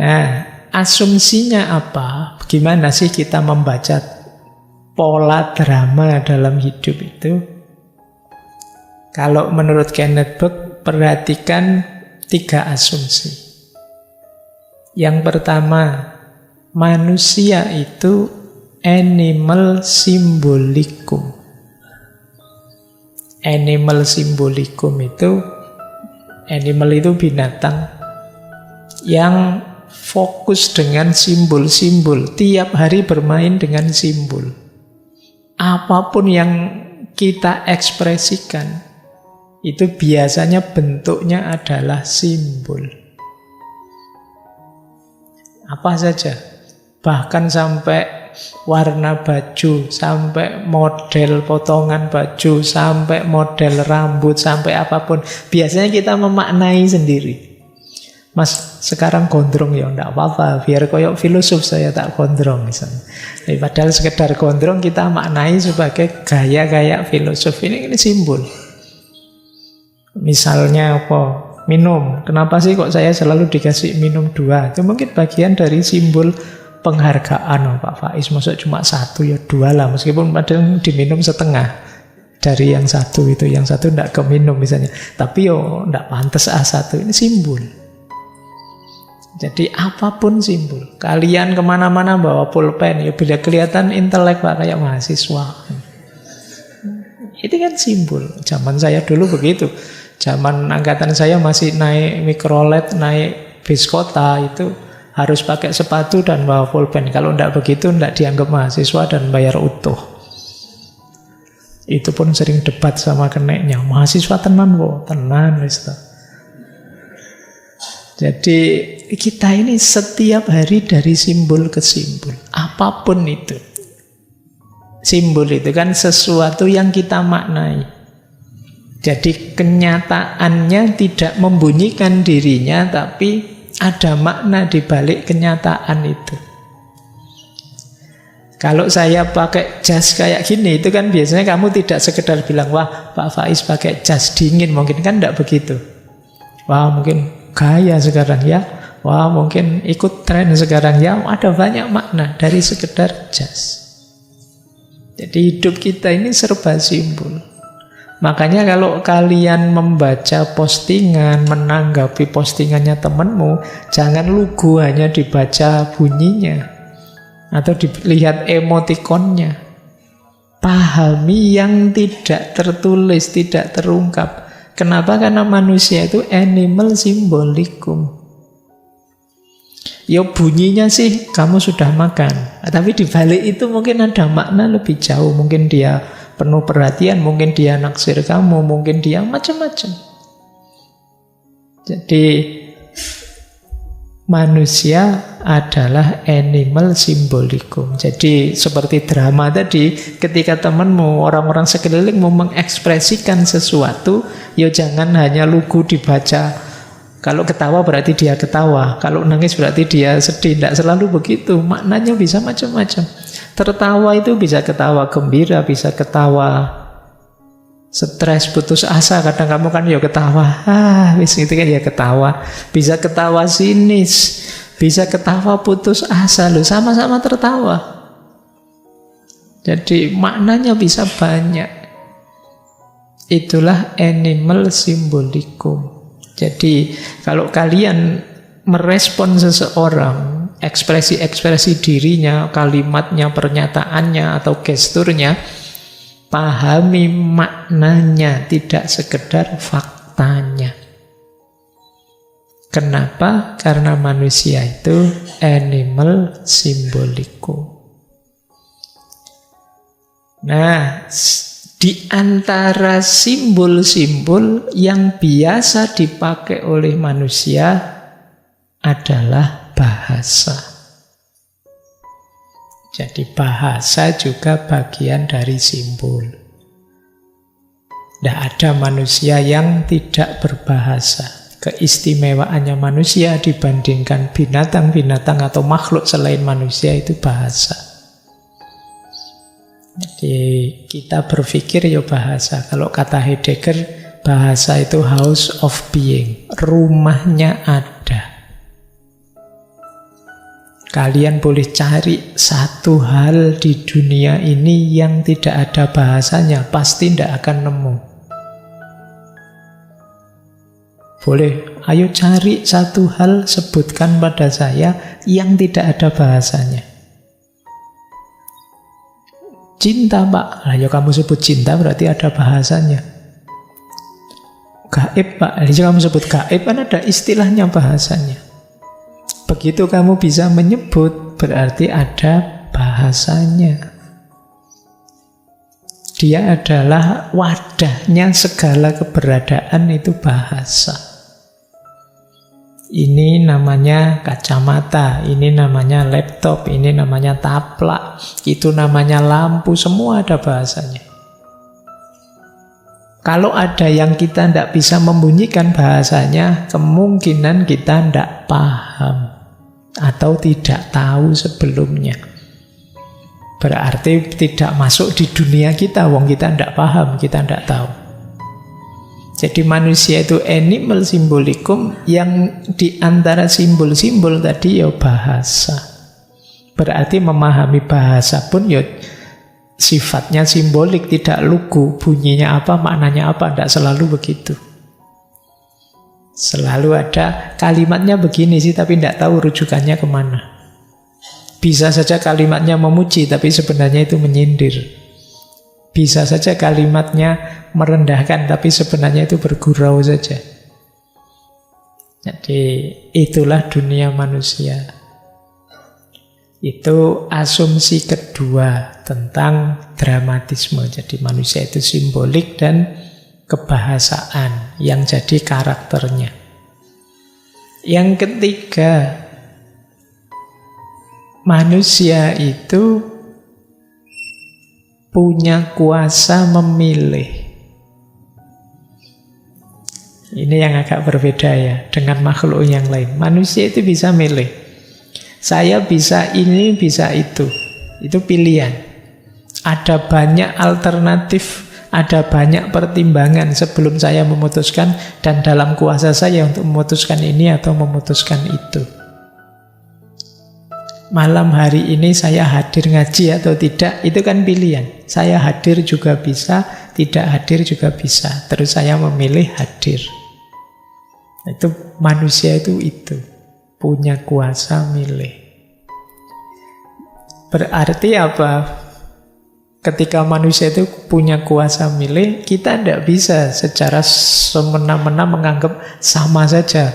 Nah, asumsinya apa? Bagaimana sih kita membaca pola drama dalam hidup itu? Kalau menurut Kenneth Buk, perhatikan 3 asumsi. Yang pertama, manusia itu animal symbolicum. Animal symbolicum itu, animal itu binatang yang fokus dengan simbol-simbol, tiap hari bermain dengan simbol. Apapun yang kita ekspresikan, itu biasanya bentuknya adalah simbol. Apa saja, bahkan sampai warna baju, sampai model potongan baju, sampai model rambut, sampai apapun. Biasanya kita memaknai sendiri. Mas, sekarang gondrong ya, enggak apa-apa, biar koyok filosof saya tak gondrong misalnya. Padahal sekedar gondrong kita maknai sebagai gaya-gaya filosof. Ini simbol. Misalnya apa? Minum. Kenapa sih kok saya selalu dikasih minum 2? Itu mungkin bagian dari simbol penghargaan. Pak Faiz, maksud cuma 1 ya 2 lah. Meskipun padahal diminum setengah dari yang 1 itu. Yang 1 enggak keminum misalnya. Tapi yo enggak pantas 1. Ini simbol. Jadi apapun simbol. Kalian kemana-mana bawa pulpen, ya bila kelihatan intelek Pak, kayak mahasiswa. Itu kan simbol. Zaman saya dulu begitu. Zaman angkatan saya masih naik mikrolet, naik bis kota, itu harus pakai sepatu dan bawa pulpen. Kalau enggak begitu, enggak dianggap mahasiswa dan bayar utuh. Itu pun sering debat sama keneknya. Mahasiswa tenan, wo, tenan, Mister. Jadi kita ini setiap hari dari simbol ke simbol. Apapun itu. Simbol itu kan sesuatu yang kita maknai. Jadi kenyataannya tidak membunyikan dirinya, tapi ada makna di balik kenyataan itu. Kalau saya pakai jas kayak gini, itu kan biasanya kamu tidak sekedar bilang, wah Pak Faiz pakai jas dingin, mungkin kan tidak begitu. Wah mungkin gaya sekarang ya, wah mungkin ikut tren sekarang ya, ada banyak makna dari sekedar jas. Jadi hidup kita ini serba simbol. Makanya kalau kalian membaca postingan, menanggapi postingannya temanmu, jangan lugu hanya dibaca bunyinya atau dilihat emotikonnya. Pahami yang tidak tertulis, tidak terungkap. Kenapa? Karena manusia itu animal symbolikum. Ya bunyinya sih kamu sudah makan, tapi di balik itu mungkin ada makna lebih jauh. Mungkin dia penuh perhatian, mungkin dia naksir kamu, mungkin dia macam-macam. Jadi manusia adalah animal symbolikum. Jadi seperti drama tadi, ketika temanmu, orang-orang sekelilingmu mengekspresikan sesuatu, ya jangan hanya lugu dibaca. Kalau ketawa berarti dia ketawa, kalau nangis berarti dia sedih. Tidak selalu begitu, maknanya bisa macam-macam. Tertawa itu bisa ketawa gembira, bisa ketawa stres, putus asa. Kadang kamu kan ya ketawa, wis itu kan ya ketawa. Bisa ketawa sinis, bisa ketawa putus asa, loh sama-sama tertawa. Jadi maknanya bisa banyak. Itulah animal symbolikum. Jadi kalau kalian merespon seseorang, ekspresi-ekspresi dirinya, kalimatnya, pernyataannya, atau gesturnya, pahami maknanya, tidak sekedar faktanya. Kenapa? Karena manusia itu animal symbolikum. Nah, di antara simbol-simbol yang biasa dipakai oleh manusia adalah bahasa. Jadi bahasa juga bagian dari simbol. Tidak ada manusia yang tidak berbahasa. Keistimewaannya manusia dibandingkan binatang-binatang atau makhluk selain manusia itu bahasa. Jadi kita berpikir ya bahasa. Kalau kata Heidegger, bahasa itu house of being, rumahnya ada. Kalian boleh cari satu hal di dunia ini yang tidak ada bahasanya, pasti tidak akan nemu. Boleh, ayo cari satu hal, sebutkan pada saya yang tidak ada bahasanya. Cinta, Pak. Ayo kamu sebut cinta, berarti ada bahasanya. Gaib, Pak. Ayo kamu sebut gaib, kan ada istilahnya, bahasanya. Begitu kamu bisa menyebut, berarti ada bahasanya. Dia adalah wadahnya segala keberadaan, itu bahasa. Ini namanya kacamata, ini namanya laptop, ini namanya taplak, itu namanya lampu, semua ada bahasanya. Kalau ada yang kita tidak bisa membunyikan bahasanya, kemungkinan kita tidak paham atau tidak tahu sebelumnya. Berarti tidak masuk di dunia kita, wong kita tidak paham, kita tidak tahu. Jadi manusia itu animal simbolikum, yang di antara simbol-simbol tadi ya bahasa. Berarti memahami bahasa pun ya sifatnya simbolik, tidak lugu. Bunyinya apa, maknanya apa, tidak selalu begitu. Selalu ada kalimatnya begini sih, tapi tidak tahu rujukannya kemana. Bisa saja kalimatnya memuji, tapi sebenarnya itu menyindir. Bisa saja kalimatnya merendahkan, tapi sebenarnya itu bergurau saja. Jadi itulah dunia manusia. Itu asumsi kedua tentang dramatisme. Jadi manusia itu simbolik dan kebahasaan yang jadi karakternya. Yang ketiga, manusia itu punya kuasa memilih. Ini yang agak berbeda ya dengan makhluk yang lain. Manusia itu bisa milih. Saya bisa ini, bisa itu. Itu pilihan. Ada banyak alternatif, ada banyak pertimbangan sebelum saya memutuskan, dan dalam kuasa saya untuk memutuskan ini atau memutuskan itu. Malam hari ini saya hadir ngaji atau tidak, itu kan pilihan. Saya hadir juga bisa, tidak hadir juga bisa. Terus saya memilih hadir. Itu manusia itu punya kuasa milih. Berarti apa? Ketika manusia itu punya kuasa milih, kita tidak bisa secara semena-mena menganggap sama saja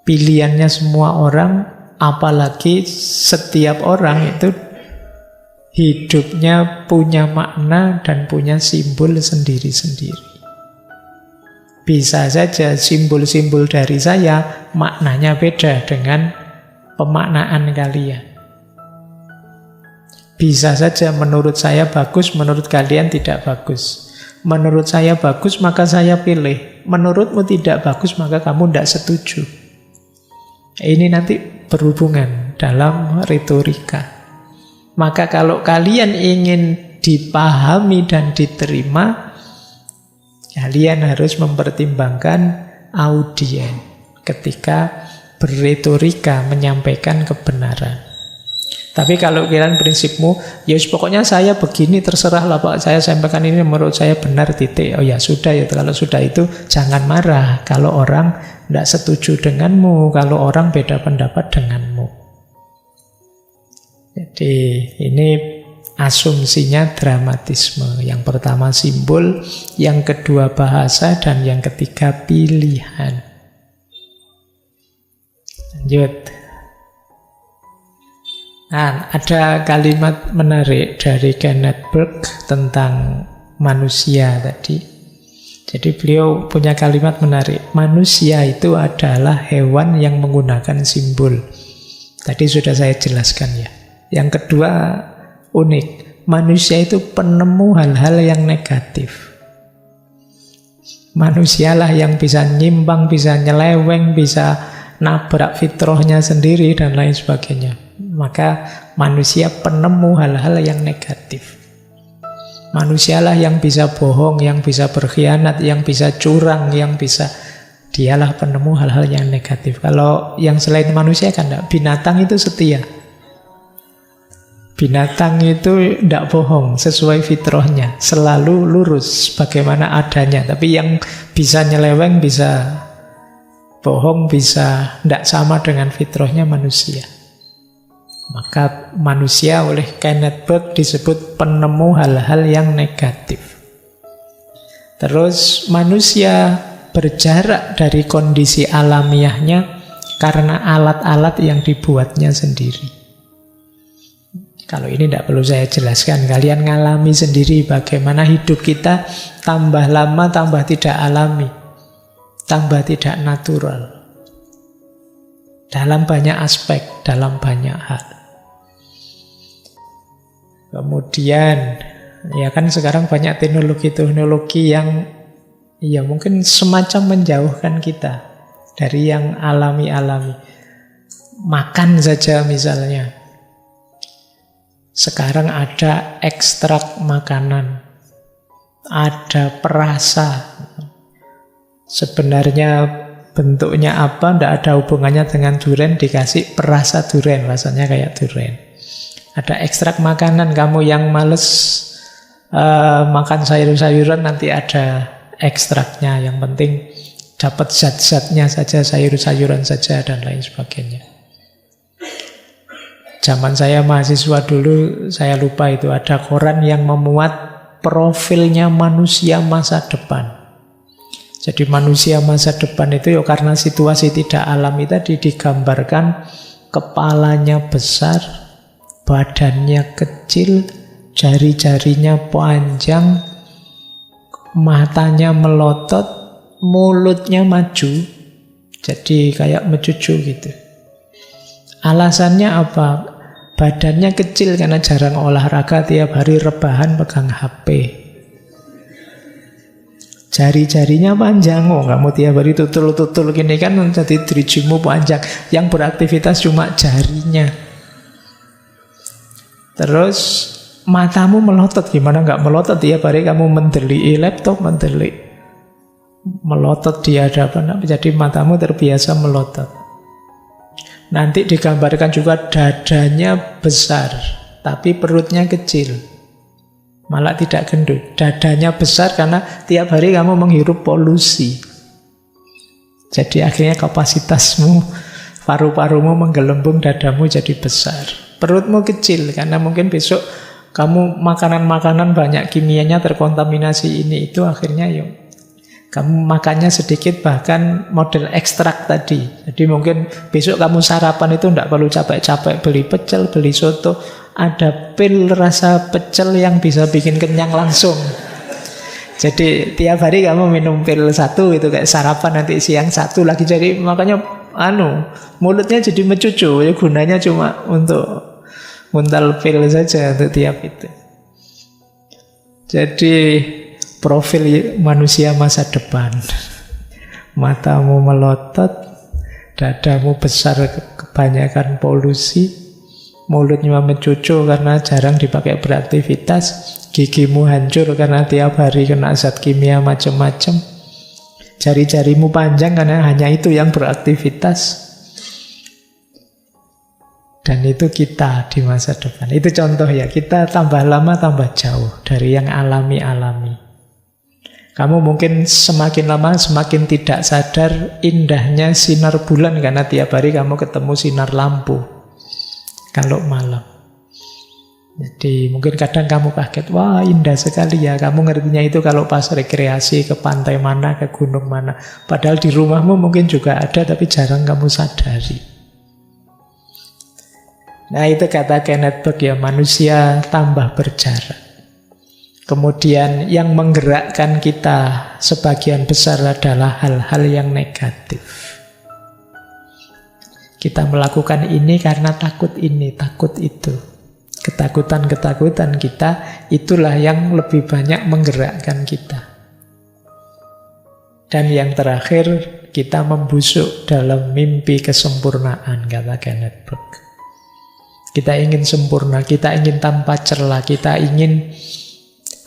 pilihannya semua orang, apalagi setiap orang itu hidupnya punya makna dan punya simbol sendiri-sendiri. Bisa saja simbol-simbol dari saya maknanya beda dengan pemaknaan kalian. Bisa saja menurut saya bagus, menurut kalian tidak bagus. Menurut saya bagus, maka saya pilih. Menurutmu tidak bagus, maka kamu tidak setuju. Ini nanti berhubungan dalam retorika. Maka kalau kalian ingin dipahami dan diterima, kalian harus mempertimbangkan audien ketika berretorika, menyampaikan kebenaran. Tapi kalau kalian prinsipmu, ya pokoknya saya begini, terserahlah Pak, saya sampaikan ini menurut saya benar, titik. Oh ya sudah ya, kalau sudah itu jangan marah kalau orang tidak setuju denganmu, kalau orang beda pendapat denganmu. Jadi ini asumsinya dramatisme. Yang pertama simbol, yang kedua bahasa, dan yang ketiga pilihan. Lanjut. Nah, ada kalimat menarik dari Kenneth Burke tentang manusia tadi. Jadi beliau punya kalimat menarik. Manusia itu adalah hewan yang menggunakan simbol. Tadi sudah saya jelaskan ya. Yang kedua unik. Manusia itu penemu hal-hal yang negatif. Manusialah yang bisa nyimpang, bisa nyeleweng, bisa nabrak fitrahnya sendiri dan lain sebagainya. Maka manusia penemu hal-hal yang negatif. Manusialah yang bisa bohong, yang bisa berkhianat, yang bisa curang, yang bisa Dialah penemu hal-hal yang negatif. Kalau yang selain manusia kan enggak. Binatang itu setia. Binatang itu tidak bohong, sesuai fitrahnya, selalu lurus bagaimana adanya. Tapi yang bisa nyeleweng, bisa bohong, bisa tidak sama dengan fitrahnya manusia. Maka manusia oleh Kenneth Burt disebut penemu hal-hal yang negatif. Terus manusia berjarak dari kondisi alamiahnya karena alat-alat yang dibuatnya sendiri. Kalau ini tidak perlu saya jelaskan, kalian ngalami sendiri bagaimana hidup kita tambah lama tambah tidak alami, tambah tidak natural. Dalam banyak aspek, dalam banyak hal. Kemudian, ya kan sekarang banyak teknologi-teknologi yang ya mungkin semacam menjauhkan kita dari yang alami-alami. Makan saja misalnya. Sekarang ada ekstrak makanan, ada perasa. Sebenarnya bentuknya apa, tidak ada hubungannya dengan durian, dikasih perasa durian, rasanya kayak durian. Ada ekstrak makanan, kamu yang males makan sayur-sayuran nanti ada ekstraknya. Yang penting dapat zat-zatnya saja, sayur-sayuran saja dan lain sebagainya. Zaman saya mahasiswa dulu, saya lupa itu ada koran yang memuat profilnya manusia masa depan. Jadi manusia masa depan itu ya karena situasi tidak alami tadi digambarkan kepalanya besar, badannya kecil, jari-jarinya panjang, matanya melotot, mulutnya maju, jadi kayak mencucu gitu. Alasannya apa? Badannya kecil karena jarang olahraga, tiap hari rebahan pegang HP. Jari-jarinya panjang, kamu tiap hari tutul-tutul gini kan jadi drijimu panjang. Yang beraktivitas cuma jarinya. Terus matamu melotot, gimana nggak melotot? Tiap hari kamu mendeliki laptop, melotot di hadapan, jadi matamu terbiasa melotot. Nanti digambarkan juga dadanya besar, tapi perutnya kecil. Malah tidak gendut. Dadanya besar karena tiap hari kamu menghirup polusi. Jadi akhirnya kapasitasmu, paru-parumu menggelembung, dadamu jadi besar. Perutmu kecil karena mungkin besok kamu makanan-makanan banyak kimianya terkontaminasi ini itu, akhirnya yuk kamu makannya sedikit, bahkan model ekstrak tadi. Jadi mungkin besok kamu sarapan itu tidak perlu capek-capek beli pecel, beli soto. Ada pil rasa pecel yang bisa bikin kenyang langsung. Jadi tiap hari kamu minum pil satu itu kayak sarapan, nanti siang satu lagi. Jadi makanya mulutnya jadi mencucu. Ya, gunanya cuma untuk nguntal pil saja untuk tiap itu. Jadi profil manusia masa depan. Matamu melotot, dadamu besar kebanyakan polusi, mulutnya mencucu karena jarang dipakai beraktivitas, gigimu hancur karena tiap hari kena zat kimia macam-macam, jari-jarimu panjang karena hanya itu yang beraktivitas. Dan itu kita di masa depan. Itu contoh ya, kita tambah lama tambah jauh dari yang alami-alami. Kamu mungkin semakin lama semakin tidak sadar indahnya sinar bulan karena tiap hari kamu ketemu sinar lampu kalau malam. Jadi mungkin kadang kamu kaget, wah indah sekali ya. Kamu ngertinya itu kalau pas rekreasi ke pantai mana, ke gunung mana. Padahal di rumahmu mungkin juga ada, tapi jarang kamu sadari. Nah itu kata Kenneth Burt ya, manusia tambah berjarak. Kemudian yang menggerakkan kita sebagian besar adalah hal-hal yang negatif. Kita melakukan ini karena takut ini, takut itu. Ketakutan-ketakutan kita, itulah yang lebih banyak menggerakkan kita. Dan yang terakhir, kita membusuk dalam mimpi kesempurnaan, kata Kenneth Burt. Kita ingin sempurna, kita ingin tanpa celah, kita ingin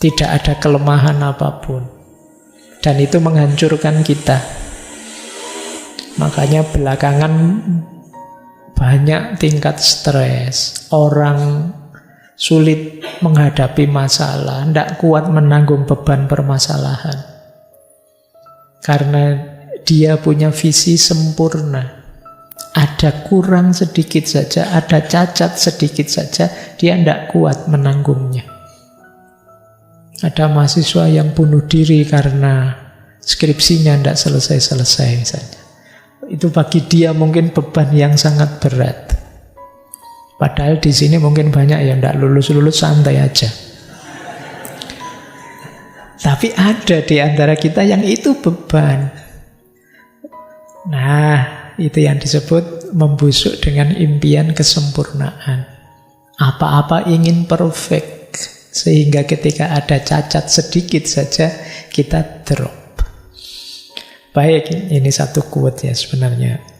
tidak ada kelemahan apapun. Dan itu menghancurkan kita. Makanya belakangan banyak tingkat stres, orang sulit menghadapi masalah, tidak kuat menanggung beban permasalahan. Karena dia punya visi sempurna. Ada kurang sedikit saja, ada cacat sedikit saja, dia tidak kuat menanggungnya. Ada mahasiswa yang bunuh diri karena skripsinya tidak selesai-selesai misalnya. Itu bagi dia mungkin beban yang sangat berat. Padahal di sini mungkin banyak yang tidak lulus-lulus, santai aja. Tapi ada di antara kita yang itu beban. Nah, itu yang disebut membusuk dengan impian kesempurnaan. Apa-apa ingin perfect, sehingga ketika ada cacat sedikit saja, kita drop. Baik, ini satu quote ya sebenarnya.